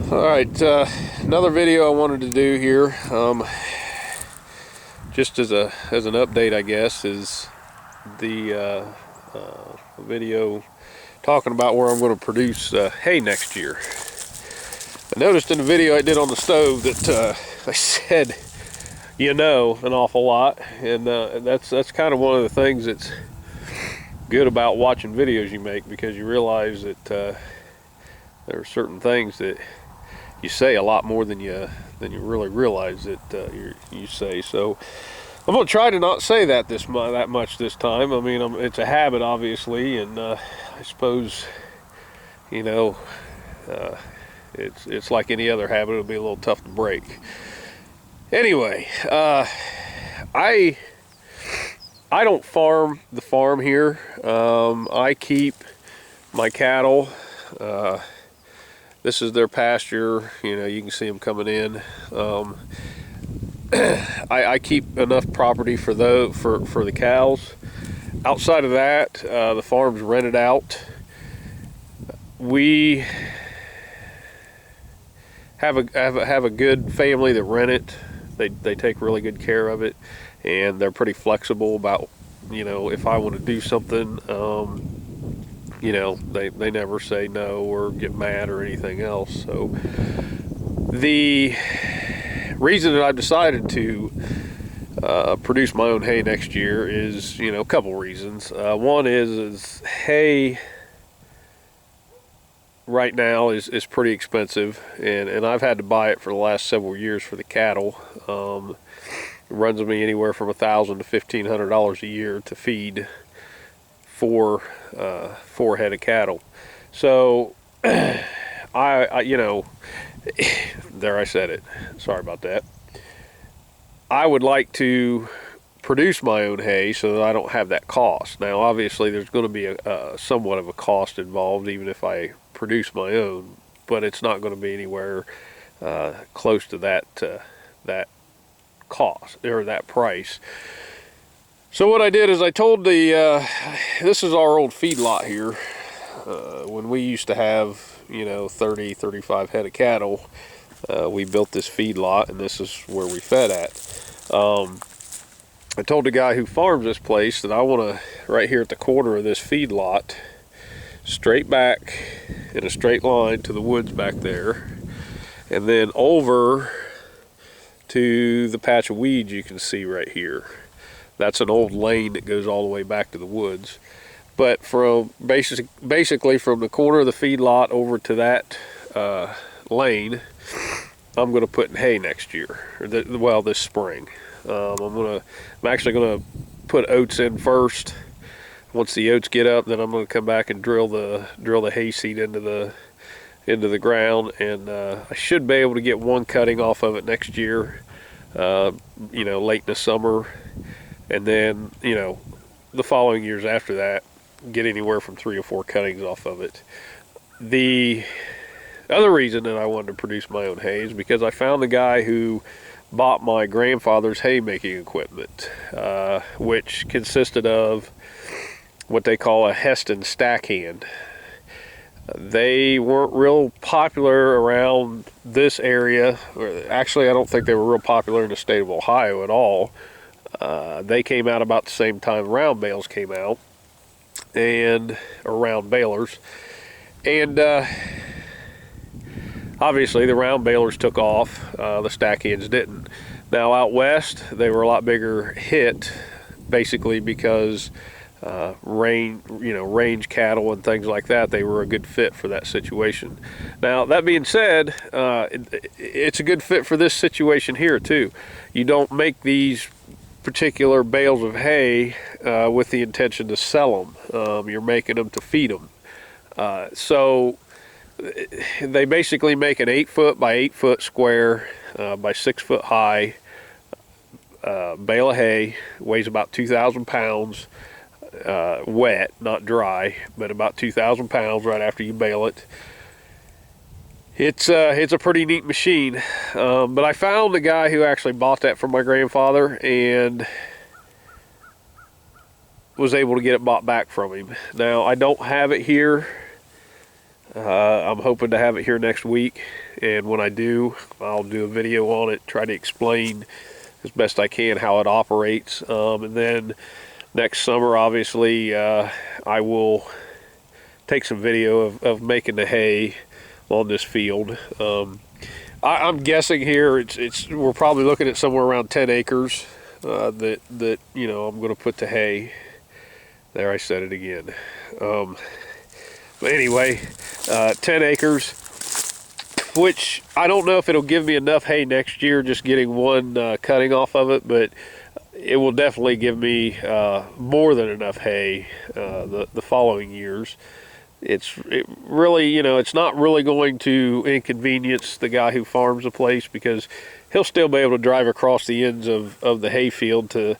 Alright, another video I wanted to do here, just as an update, I guess, is the video talking about where I'm going to produce hay next year. I noticed in the video I did on the stove that I said, an awful lot, and that's kind of one of the things that's good about watching videos you make, because you realize that there are certain things that you say a lot more than you really realize that you say. So I'm gonna try to not say that much this time. I mean, it's a habit, obviously, and I suppose it's like any other habit. It'll be a little tough to break. Anyway, I don't farm the farm here. I keep my cattle. This is their pasture. You can see them coming in. I keep enough property for the cows. Outside of that, the farm's rented out. We have a good family that rent it. They take really good care of it, and they're pretty flexible about if I want to do something. They never say no or get mad or anything else. So the reason that I've decided to produce my own hay next year is a couple reasons. One is hay right now is pretty expensive, and I've had to buy it for the last several years for the cattle. It runs me anywhere from $1,000 to $1,500 a year to feed four head of cattle. So I there, I said it, sorry about that. I would like to produce my own hay so that I don't have that cost. Now obviously there's going to be a somewhat of a cost involved even if I produce my own, but it's not going to be anywhere close to that cost or that price. So what I did is I told this is our old feedlot here. When we used to have 30, 35 head of cattle, we built this feedlot, and this is where we fed at. I told the guy who farms this place that I want to, right here at the corner of this feedlot, straight back in a straight line to the woods back there, and then over to the patch of weeds you can see right here. That's an old lane that goes all the way back to the woods. But from basically from the corner of the feedlot over to that lane, I'm going to put in hay next year. Or this spring. I'm actually going to put oats in first. Once the oats get up, then I'm going to come back and drill the hay seed into the ground, and I should be able to get one cutting off of it next year. Late in the summer. And then, the following years after that, get anywhere from 3 or 4 cuttings off of it. The other reason that I wanted to produce my own hay is because I found the guy who bought my grandfather's haymaking equipment, which consisted of what they call a Heston stack hand. They weren't real popular around this area. Actually, I don't think they were real popular in the state of Ohio at all. They came out about the same time round bales came out, or round balers, and obviously the round balers took off, the stack hands didn't. Now out west they were a lot bigger hit, basically because range cattle and things like that, they were a good fit for that situation. Now that being said, it's a good fit for this situation here too. You don't make these particular bales of hay with the intention to sell them. You're making them to feed them. So they basically make an 8 foot by 8 foot square by 6 foot high bale of hay. Weighs about 2,000 pounds, wet, not dry, but about 2,000 pounds right after you bale it. It's a pretty neat machine, but I found the guy who actually bought that from my grandfather and was able to get it bought back from him. Now I don't have it here. I'm hoping to have it here next week, and when I do, I'll do a video on it, try to explain as best I can how it operates. And then next summer, obviously, I will take some video of making the hay on this field. I'm guessing here we're probably looking at somewhere around 10 acres that you know, I'm going to put to hay. There, I said it again. But anyway, 10 acres, which I don't know if it'll give me enough hay next year, just getting one cutting off of it, but it will definitely give me more than enough hay the following years. It really, you know, it's not really going to inconvenience the guy who farms the place, because he'll still be able to drive across the ends of the hay field to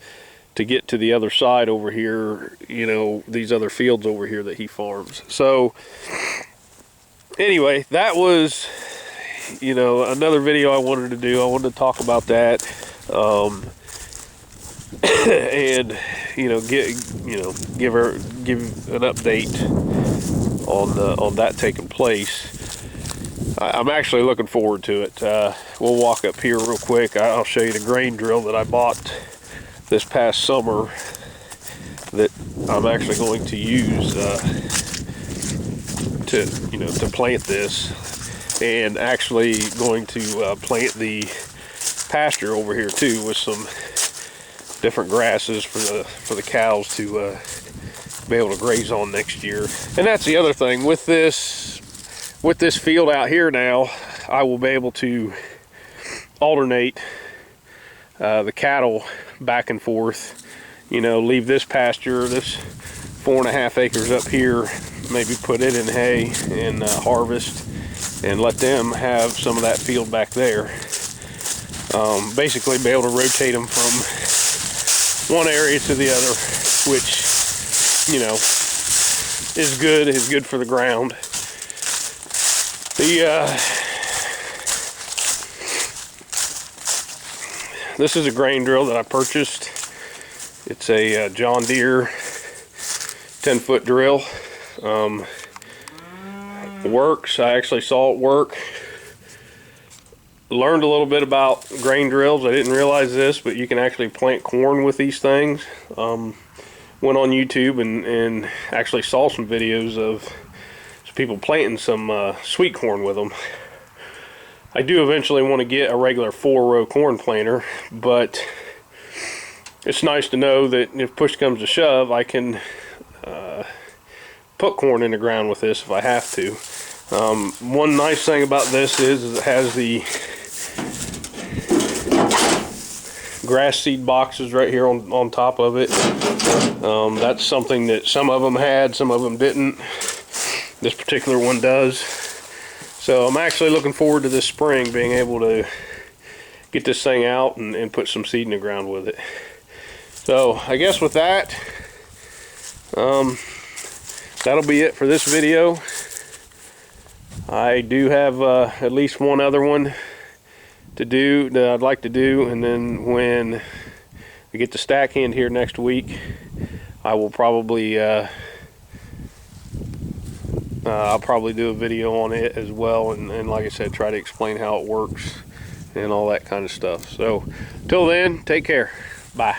get to the other side over here, you know, these other fields over here that he farms. So anyway, that was, you know, another video I wanted to do. I wanted to talk about that, and you know, give an update on that taking place. I'm actually looking forward to it. We'll walk up here real quick. I'll show you the grain drill that I bought this past summer that I'm actually going to use to plant this, and actually going to plant the pasture over here too, with some different grasses for the cows to be able to graze on next year. And that's the other thing with this field out here now, I will be able to alternate the cattle back and forth, you know, leave this pasture, this 4.5 acres up here, maybe put it in hay and harvest, and let them have some of that field back there. Basically be able to rotate them from one area to the other, which, you know, is good for the ground. This is a grain drill that I purchased. It's a John Deere 10-foot drill. It works. I actually saw it work. Learned a little bit about grain drills. I didn't realize this, but you can actually plant corn with these things. Went on YouTube and actually saw some videos of some people planting some sweet corn with them. I do eventually want to get a regular 4-row corn planter, but it's nice to know that if push comes to shove, I can put corn in the ground with this if I have to. One nice thing about this is it has the grass seed boxes right here on top of it. That's something that some of them had, some of them didn't. This particular one does. So I'm actually looking forward to this spring being able to get this thing out and put some seed in the ground with it. So I guess with that, that'll be it for this video. I do have at least one other one to do that I'd like to do, and then when we get the stack hand here next week, I will probably I'll probably do a video on it as well, and like I said, try to explain how it works and all that kind of stuff. So till then, take care. Bye.